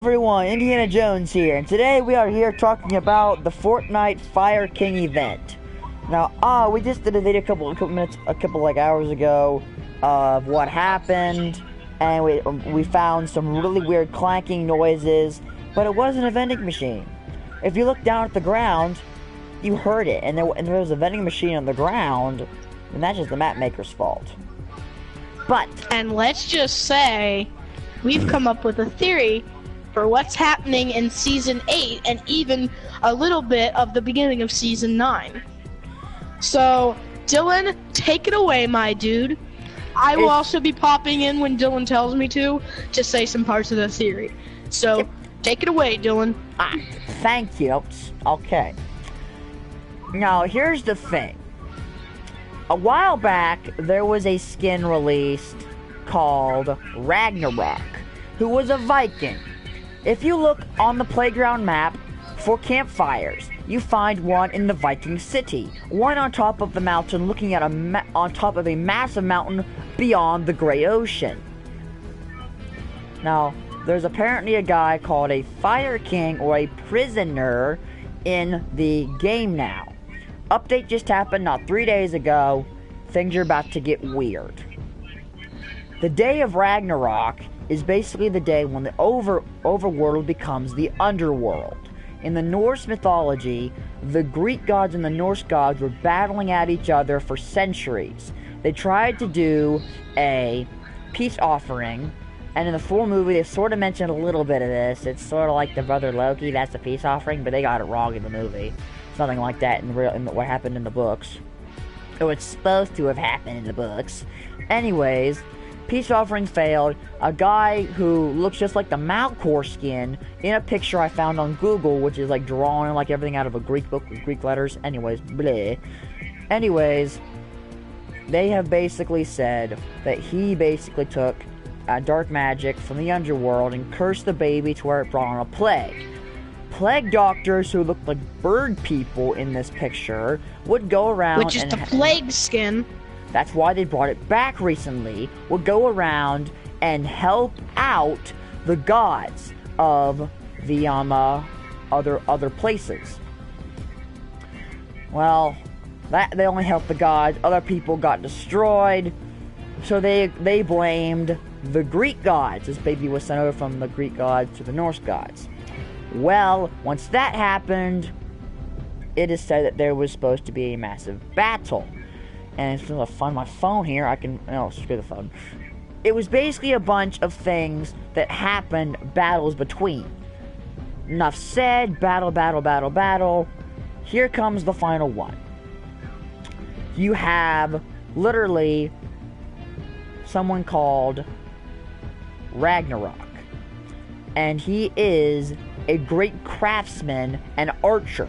Everyone, Indiana Jones here, and today we are here talking about the Fortnite Fire King event. Now, we just did a video a couple hours ago of what happened, and we found some really weird clanking noises, but it wasn't a vending machine. If you look down at the ground, you heard it, and there was a vending machine on the ground, and that's just the map maker's fault. And let's just say, we've come up with a theory for what's happening in Season 8 and even a little bit of the beginning of Season 9. So, Dylan, take it away, my dude. I will also be popping in when Dylan tells me to say some parts of the theory. So, take it away, Dylan. Thank you. Okay. Now, here's the thing. A while back, there was a skin released called Ragnarok, who was a Viking. If you look on the playground map for campfires, you find one in the Viking city, one on top of the mountain looking at on top of a massive mountain beyond the Great Ocean. Now, there's apparently a guy called a Fire King or a prisoner in the game now. Update just happened not 3 days ago. Things are about to get weird. The day of Ragnarok is basically the day when the overworld becomes the underworld. In the Norse mythology, the Greek gods and the Norse gods were battling at each other for centuries. They tried to do a peace offering, and in the full movie they sort of mentioned a little bit of this. It's sort of like the brother Loki, that's the peace offering, but they got it wrong in the movie. It's nothing like that in what happened in the books. Or it's supposed to have happened in the books. Anyways, peace offering failed. A guy who looks just like the Malcor skin in a picture I found on Google, which is like drawing like everything out of a Greek book with Greek letters. Anyways, they have basically said that he basically took dark magic from the underworld and cursed the baby to where it brought on a plague. Plague doctors who looked like bird people in this picture would go around, which is the plague skin. That's why they brought it back recently. Would go around and help out the gods of the other places. Well, they only helped the gods. Other people got destroyed, so they blamed the Greek gods. This baby was sent over from the Greek gods to the Norse gods. Well, once that happened, it is said that there was supposed to be a massive battle. And if I find my phone here, screw the phone. It was basically a bunch of things that happened, battles between. Enough said, battle. Here comes the final one. You have, literally, someone called Ragnarok. And he is a great craftsman and archer.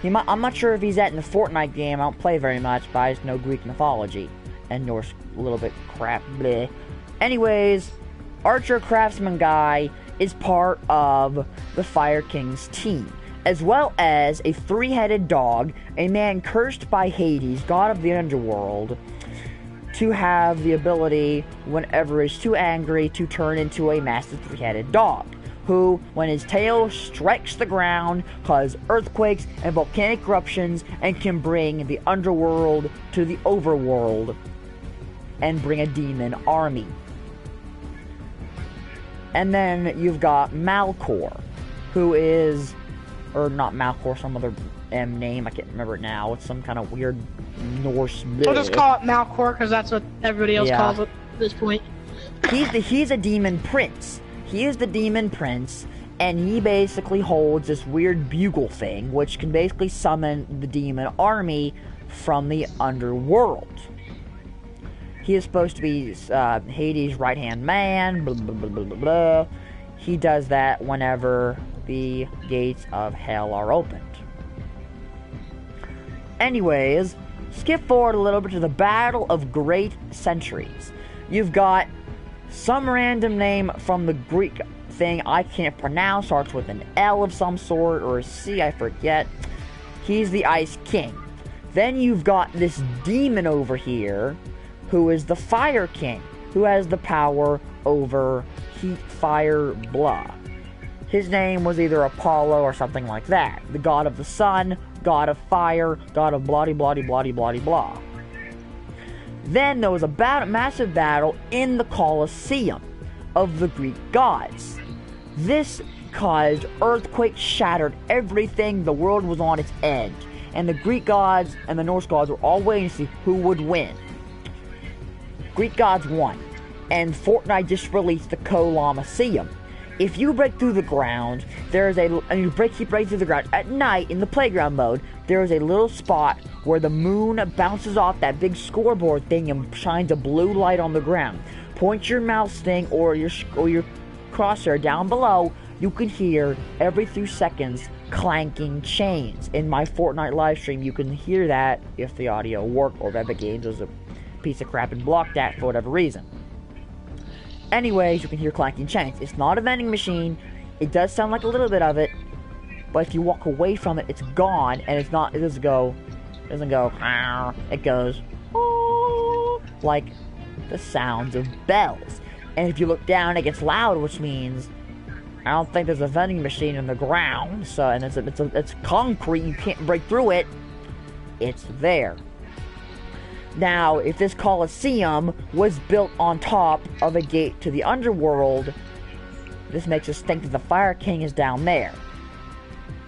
I'm not sure if he's in the Fortnite game. I don't play very much, but I just know Greek mythology and Norse a little bit crap. Bleh. Anyways, archer craftsman guy is part of the Fire King's team, as well as a three-headed dog, a man cursed by Hades, god of the underworld, to have the ability, whenever he's too angry, to turn into a massive three-headed dog, who, when his tail strikes the ground, cause earthquakes and volcanic eruptions, and can bring the underworld to the overworld, and bring a demon army. And then you've got Malcor, who is, or not Malcor, some other name, I can't remember it now. It's some kind of weird Norse. We'll just call it Malcor, because that's what everybody else calls it at this point. He's a demon prince. He is the demon prince, and he basically holds this weird bugle thing, which can basically summon the demon army from the underworld. He is supposed to be Hades' right-hand man, blah, blah, blah, blah, blah, blah. He does that whenever the gates of hell are opened. Anyways, skip forward a little bit to the Battle of Great Centuries. You've got some random name from the Greek thing I can't pronounce, starts with an L of some sort, or a C, I forget. He's the Ice King. Then you've got this demon over here, who is the Fire King, who has the power over heat, fire, blah. His name was either Apollo or something like that. The god of the sun, god of fire, god of blah blah blah blah blah blah. Then there was a massive battle in the Colosseum of the Greek gods. This caused earthquakes, shattered everything. The world was on its edge. And the Greek gods and the Norse gods were all waiting to see who would win. Greek gods won. And Fortnite just released the Colosseum. If you break through the ground, and you keep breaking through the ground at night in the playground mode, there is a little spot where the moon bounces off that big scoreboard thing and shines a blue light on the ground. Point your mouse thing or your crosshair down below. You can hear every few seconds clanking chains. In my Fortnite live stream, you can hear that if the audio worked or if Epic Games was a piece of crap and blocked that for whatever reason. Anyways, you can hear clanking chains. It's not a vending machine. It does sound like a little bit of it, but if you walk away from it, it's gone, and it doesn't go, it goes, like the sounds of bells. And if you look down, it gets loud, which means I don't think there's a vending machine in the ground. So, and it's concrete. You can't break through it. It's there. Now, if this Colosseum was built on top of a gate to the underworld, this makes us think that the Fire King is down there.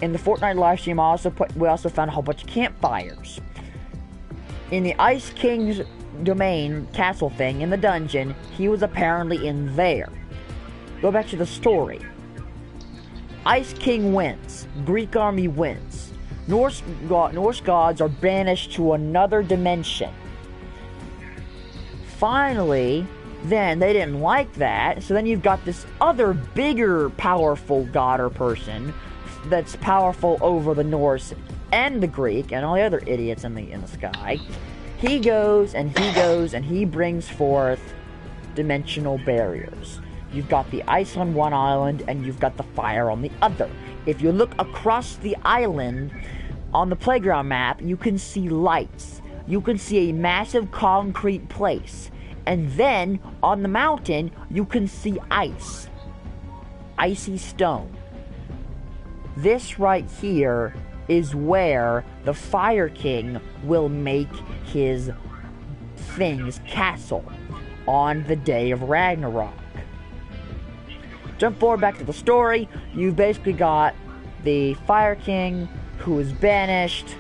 In the Fortnite livestream, we also found a whole bunch of campfires. In the Ice King's domain, castle thing, in the dungeon, he was apparently in there. Go back to the story. Ice King wins. Greek army wins. Norse gods are banished to another dimension. Finally, then they didn't like that, so then you've got this other bigger powerful god or person that's powerful over the Norse and the Greek and all the other idiots in the sky. He goes and he brings forth dimensional barriers. You've got the ice on one island and you've got the fire on the other. If you look across the island on the playground map, you can see lights. You can see a massive concrete place. And then, on the mountain, you can see ice. Icy stone. This right here is where the Fire King will make his castle on the day of Ragnarok. Jump forward back to the story. You've basically got the Fire King who is banished,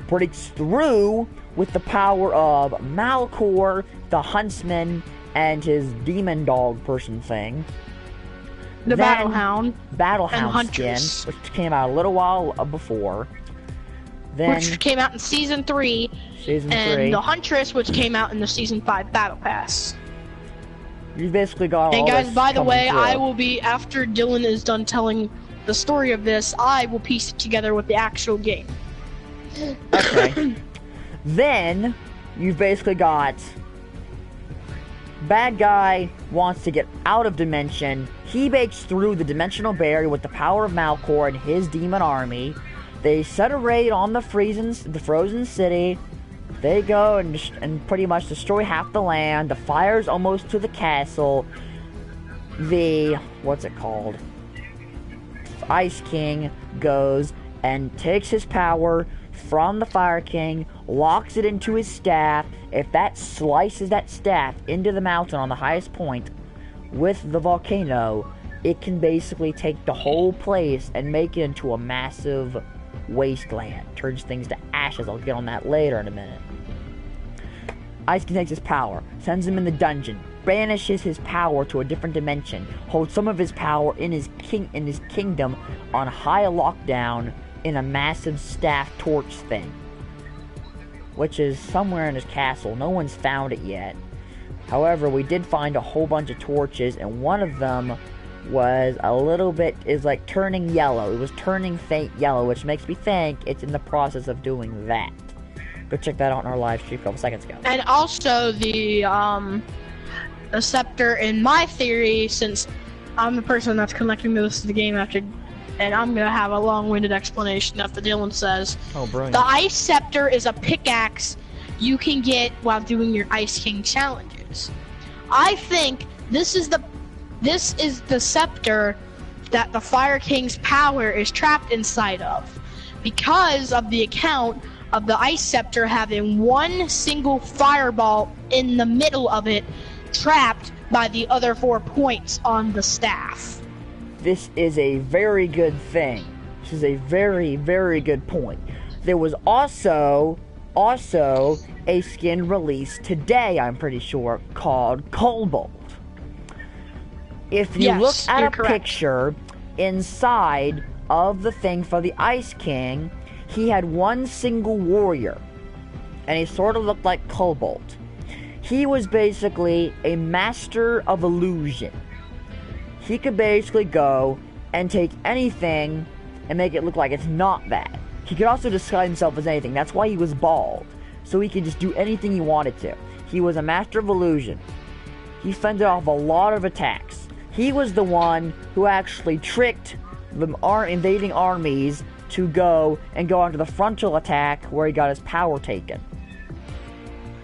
breaks through with the power of Malkor, the huntsman, and his demon dog person thing. The Battlehound skin, which came out a little while before. Then, which came out in Season 3. And the Huntress, which came out in the Season 5 Battle Pass. You basically got all this. And guys, by the way, through. I will be, after Dylan is done telling the story of this, I will piece it together with the actual game. Okay. Then, you've basically got bad guy wants to get out of dimension. He breaks through the dimensional barrier with the power of Malkor and his demon army. They set a raid on the frozen city. They go and pretty much destroy half the land. The fire's almost to the castle. What's it called? Ice King goes and takes his power from the Fire King, locks it into his staff. If that slices that staff into the mountain on the highest point with the volcano, it can basically take the whole place and make it into a massive wasteland. Turns things to ashes. I'll get on that later in a minute. Ice King takes his power, sends him in the dungeon, banishes his power to a different dimension, holds some of his power in his kingdom on high lockdown in a massive staff torch thing, which is somewhere in his castle. No one's found it yet. However, we did find a whole bunch of torches, and one of them was like turning yellow. It was turning faint yellow, which makes me think it's in the process of doing that. Go check that out in our live stream a couple seconds ago. And also the scepter, in my theory, since I'm the person that's collecting this to the game after, and I'm gonna have a long-winded explanation after Dylan says. Oh, brilliant. The Ice Scepter is a pickaxe you can get while doing your Ice King challenges. I think this is the scepter that the Fire King's power is trapped inside of, because of the account of the Ice Scepter having one single fireball in the middle of it, trapped by the other 4 points on the staff. This is a very good thing. This is a very, very good point. There was also a skin released today, I'm pretty sure, called Cobalt. If you look at a picture inside of the thing for the Ice King, he had one single warrior, and he sort of looked like Cobalt. He was basically a master of illusion. He could basically go and take anything and make it look like it's not that. He could also disguise himself as anything. That's why he was bald, so he could just do anything he wanted to. He was a master of illusion. He fended off a lot of attacks. He was the one who actually tricked the invading armies to go onto the frontal attack where he got his power taken.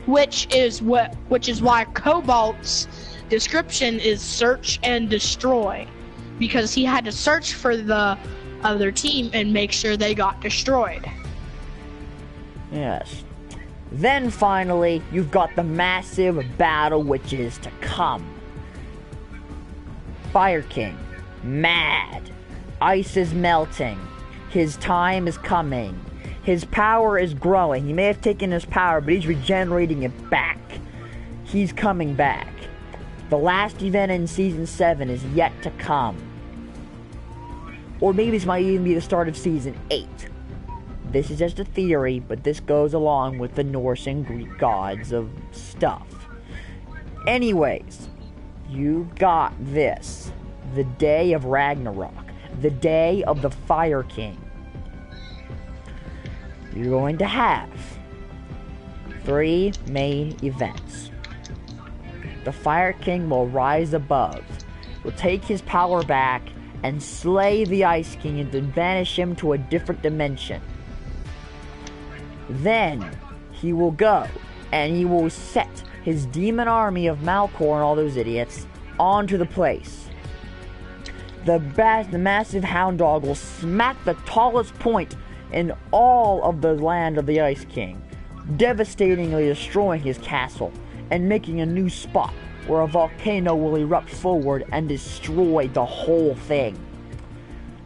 Which is why Cobalt's description is search and destroy, because he had to search for the other team and make sure they got destroyed. Yes. Then finally, you've got the massive battle which is to come. Fire King, mad. Ice is melting. His time is coming. His power is growing. He may have taken his power, but he's regenerating it back. He's coming back. The last event in Season 7 is yet to come. Or maybe this might even be the start of Season 8. This is just a theory, but this goes along with the Norse and Greek gods of stuff. Anyways, you've got this. The day of Ragnarok. The day of the Fire King. You're going to have 3 main events. The Fire King will rise above, will take his power back, and slay the Ice King and then banish him to a different dimension. Then, he will go, and he will set his demon army of Malkor and all those idiots onto the place. The massive hound dog will smack the tallest point in all of the land of the Ice King, devastatingly destroying his castle and making a new spot where a volcano will erupt forward and destroy the whole thing.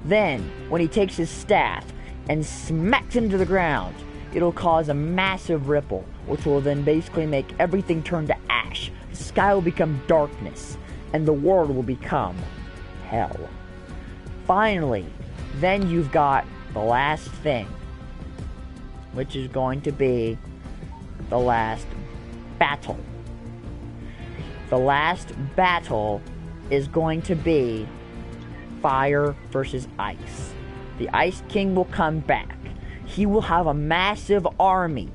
Then, when he takes his staff and smacks him to the ground, it'll cause a massive ripple, which will then basically make everything turn to ash. The sky will become darkness, and the world will become hell. Finally, then you've got the last thing, which is going to be the last battle. The last battle is going to be fire versus ice. The Ice King will come back. He will have a massive army.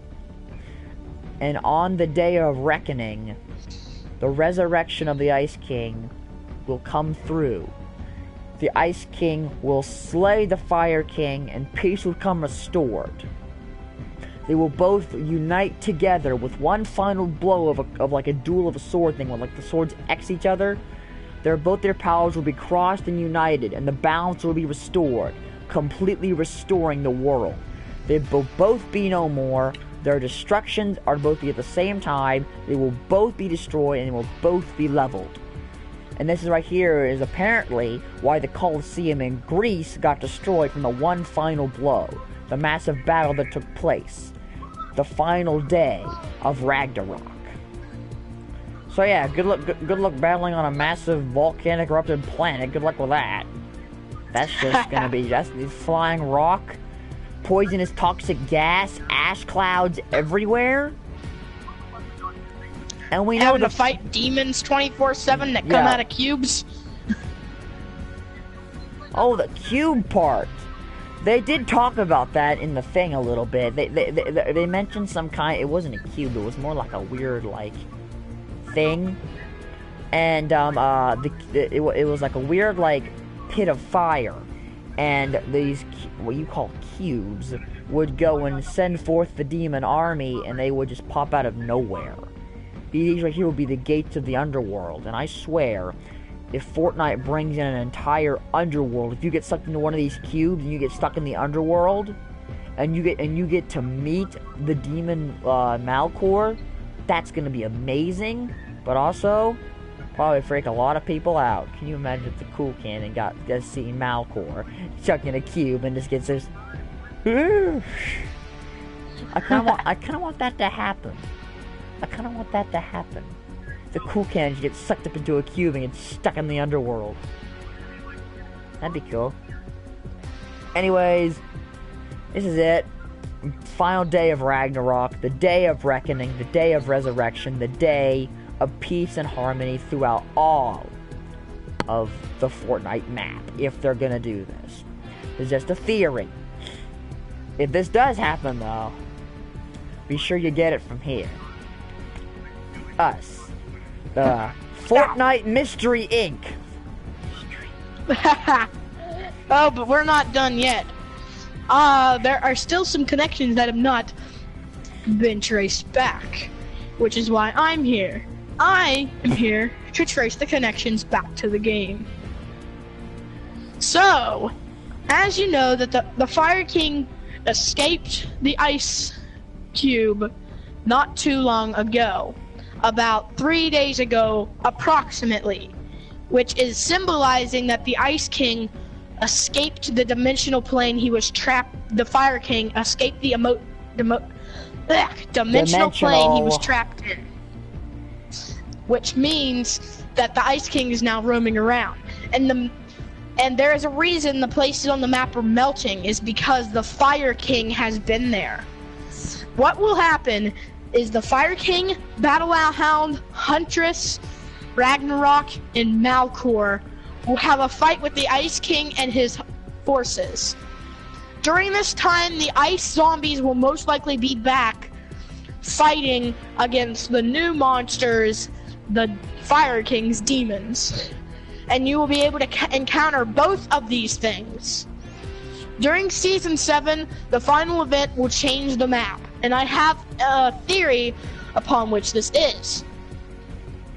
And on the day of reckoning, the resurrection of the Ice King will come through. The Ice King will slay the Fire King, and peace will come restored. They will both unite together with one final blow of like a duel of a sword thing, where like the swords X each other. Both their powers will be crossed and united, and the balance will be restored, completely restoring the world. They will both be no more. Their destructions are both be at the same time. They will both be destroyed, and they will both be leveled. And this is right here is apparently why the Colosseum in Greece got destroyed from the one final blow. The massive battle that took place. The final day of Ragnarok. So yeah, good luck battling on a massive volcanic erupted planet. Good luck with that. That's just gonna be just flying rock, poisonous toxic gas, ash clouds everywhere. And we know having to fight demons 24/7 that come out of cubes. Oh, the cube part. They did talk about that in the thing a little bit. They mentioned some kind. It wasn't a cube. It was more like a weird like thing. And it was like a weird like pit of fire. And these what you call cubes would go and send forth the demon army, and they would just pop out of nowhere. These right here will be the gates of the underworld, and I swear, if Fortnite brings in an entire underworld, if you get sucked into one of these cubes and you get stuck in the underworld, and you get to meet the demon Malcor, that's gonna be amazing. But also, probably freak a lot of people out. Can you imagine if the Cool Cannon got seen Malcor stuck in a cube and just gets this? I kind of want that to happen. The Cool Cannon gets sucked up into a cube and gets stuck in the underworld. That'd be cool. Anyways, this is it. Final day of Ragnarok, the day of reckoning, the day of resurrection, the day of peace and harmony throughout all of the Fortnite map, if they're gonna do this. It's just a theory. If this does happen, though, be sure you get it from here. Us. Fortnite Mystery Inc. Oh, but we're not done yet. There are still some connections that have not been traced back, which is why I'm here. I am here to trace the connections back to the game. So, as you know, that the Fire King escaped the ice cube not too long ago, about 3 days ago approximately, which is symbolizing that the Ice King escaped the dimensional plane he was trapped. The Fire King escaped the dimensional plane he was trapped in, which means that the Ice King is now roaming around, and there is a reason the places on the map are melting, is because the Fire King has been there. What will happen is the Fire King, Battle Hound, Huntress, Ragnarok, and Malcor will have a fight with the Ice King and his forces. During this time, the ice zombies will most likely be back fighting against the new monsters, the Fire King's demons. And you will be able to encounter both of these things. During Season 7, the final event will change the map, and I have a theory upon which this is.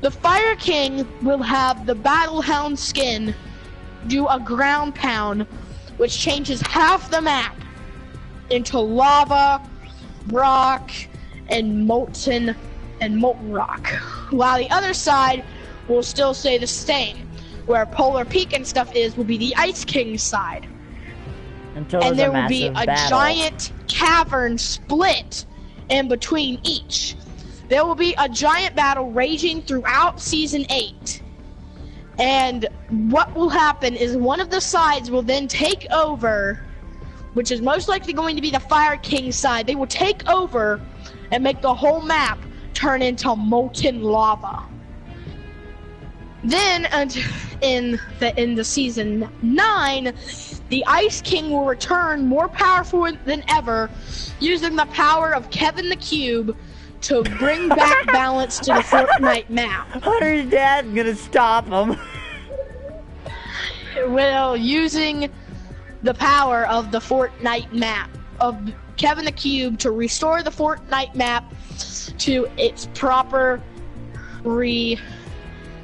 The Fire King will have the Battle Hound skin do a ground pound, which changes half the map into lava, rock, and molten rock, while the other side will still stay the same. Where Polar Peak and stuff will be the Ice King's side. And there will be a giant cavern split in between each. There will be a giant battle raging throughout Season 8. And what will happen is one of the sides will then take over, which is most likely going to be the Fire King side. They will take over and make the whole map turn into molten lava. Then, in the Season 9, the Ice King will return more powerful than ever, using the power of Kevin the Cube to bring back balance to the Fortnite map. Hunter's dad's gonna stop him. Well, using the power of the Fortnite map, of Kevin the Cube, to restore the Fortnite map to its proper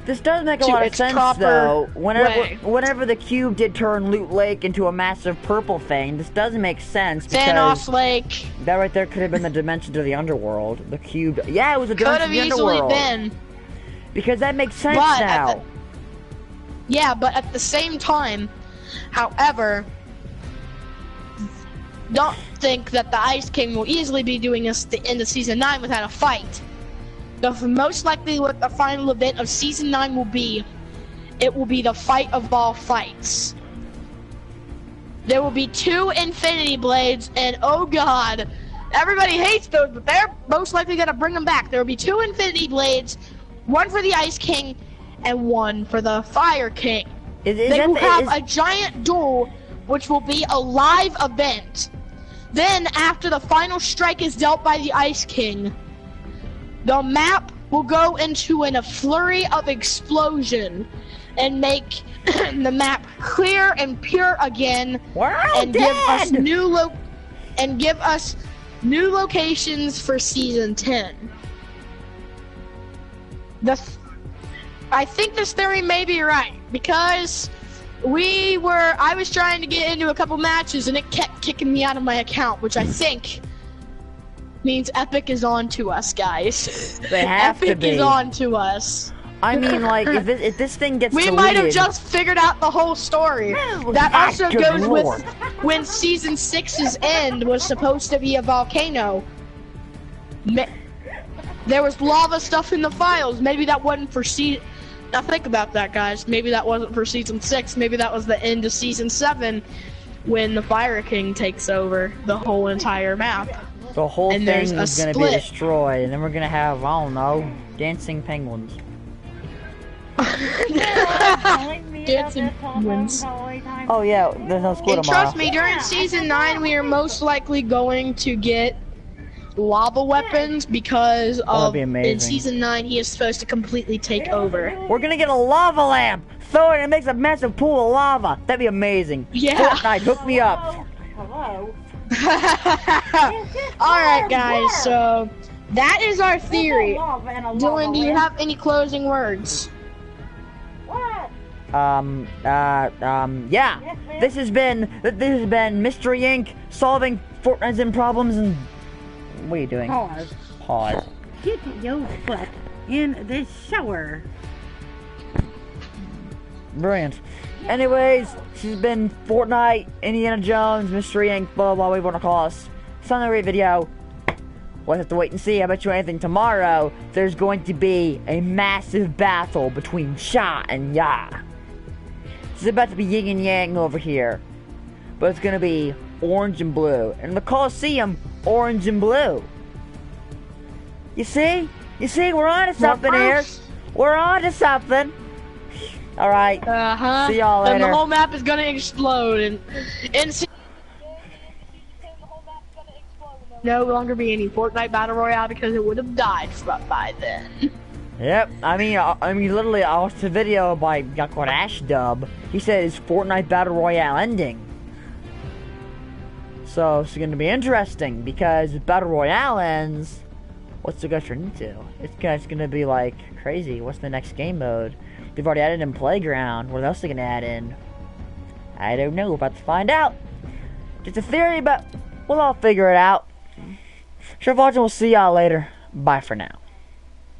This does make a lot of sense, though. Whenever the cube did turn Loot Lake into a massive purple thing, this does make sense. Thanos Lake. That right there could have been the dimension to the underworld. The cube. Yeah, it was a dimension to the underworld. Could have easily been. Because that makes sense now. But at the same time, however, don't think that the Ice King will easily be doing this into Season 9 without a fight. Most likely what the final event of Season 9 will be, it will be the fight of all fights. There will be 2 Infinity Blades, and oh god, everybody hates those, but they're most likely going to bring them back. There will be 2 Infinity Blades, one for the Ice King, and one for the Fire King. They will have a giant duel, which will be a live event. Then, after the final strike is dealt by the Ice King, the map will go into a flurry of explosion and make the map clear and pure again, and give us new locations for Season 10. I think this theory may be right, because I was trying to get into a couple matches and it kept kicking me out of my account, which I think means Epic is on to us, guys. They have to Epic be. is on to us. I mean, like, if this thing gets We deleted, might have just figured out the whole story. That also good goes Lord. with when Season 6's end was supposed to be a volcano. There was lava stuff in the files. Maybe that wasn't for Now think about that, guys. Maybe that wasn't for Season 6. Maybe that was the end of Season 7 when the Fire King takes over the whole entire map. the whole and thing there's a is going to be split. destroyed, and then we're going to have, I don't know, dancing penguins. Dancing penguins. Oh yeah, there's no school And tomorrow. trust me, during Season 9, we are most likely going to get lava weapons because That'd of be amazing. in Season 9 he is supposed to completely take over. We're gonna get a lava lamp! Throw it and it makes a massive pool of lava! That'd be amazing. Yeah. Fortnite, hook me up! Hello? Alright guys, so that is our theory. Dylan, do you have any closing words? What? Yeah. This has been Mystery Inc. solving Fortnite's problems and... What are you doing? Pause. Pause. Get your foot in the shower. Brilliant. Anyways, this has been Fortnite, Indiana Jones, Mystery Inc., blah, blah, what you want to call us. It's not a great video. We'll have to wait and see. I bet you anything tomorrow, there's going to be a massive battle between Sha and Ya. It's about to be yin and yang over here. But it's going to be orange and blue. And the Coliseum, orange and blue. You see? You see, we're on to something here. We're on to something. Alright. Uh-huh. See y'all And later. the whole map is gonna explode and no longer be any Fortnite Battle Royale because it would have died by then. Yep, I mean, literally, I watched a video by a guy called Ashdub. He said it's Fortnite Battle Royale ending. So it's going to be interesting because if Battle Royale ends, what's it going to turn into? It's going to be like crazy. What's the next game mode? They've already added in Playground. What else are they going to add in? I don't know. We're about to find out. Just a theory, but we'll all figure it out. Sure, watching. We'll see y'all later. Bye for now.